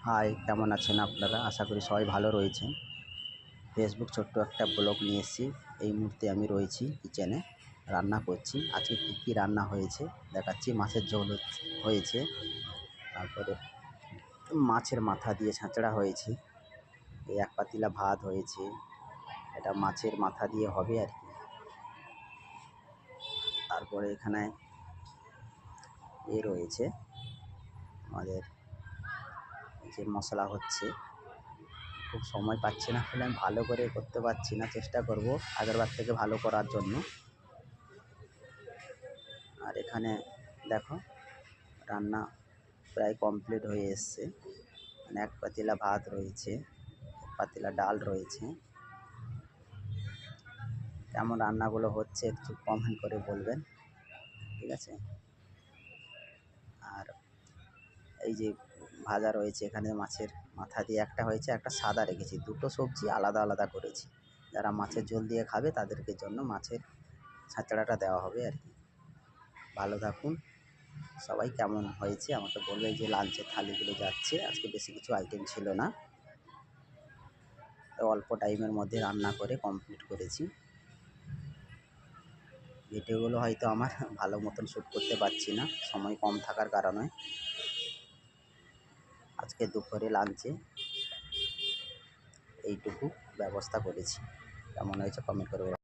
High, কেমন আছেন আপনারা? আশা করি সবাই ভালো রয়েছেন। ফেসবুক ছোট্ট একটা ব্লগ নিয়ে এসেছি। এই মুহূর্তে আমি রয়েছি কিচেনে, রান্না করছি। আজকে কী রান্না হয়েছে দেখাচ্ছি। মাছের ঝোল হয়েছে, তারপরে মাছের মাথা দিয়ে ছাঁচড়া হয়েছে, এই এক পাতিলা ভাত হয়েছে। এটা মাছের মাথা দিয়ে হবে আর কি। তারপরে এখানে রয়েছে আমাদের যে মশলা হচ্ছে। খুব সময় পাচ্ছি না বলে আমি ভালো করে করতে পারছি না, চেষ্টা করব আগেরবার থেকে ভালো করার জন্য। আর এখানে দেখো, রান্না প্রায় কমপ্লিট হয়ে এসছে। মানে এক পাতিলা ভাত রয়েছে, এক পাতিলা ডাল রয়েছে। কেমন রান্নাগুলো হচ্ছে একটু কমেন্ট করে বলবেন, ঠিক আছে? আর এই যে ভাজা রয়েছে এখানে, মাছের মাথা দিয়ে একটা হয়েছে, একটা সাদা রেখেছি। দুটো সবজি আলাদা আলাদা করেছি। যারা মাছের ঝোল দিয়ে খাবে তাদেরকে জন্য মাছের ছাঁচড়াটা দেওয়া হবে আর কি। ভালো থাকুন সবাই। কেমন হয়েছে আমাকে বলবে। এই যে লাঞ্চের থালিগুলো যাচ্ছে। আজকে বেশি কিছু আইটেম ছিল না, অল্প টাইমের মধ্যে রান্না করে কমপ্লিট করেছি। ভিডিওগুলো হয়তো আমার ভালো মতন শ্যুট করতে পারছি না, সময় কম থাকার কারণে। আজকে দুপুরে লাঞ্চে এইটুকু ব্যবস্থা করেছি। কেমন হয়েছে কমেন্ট করে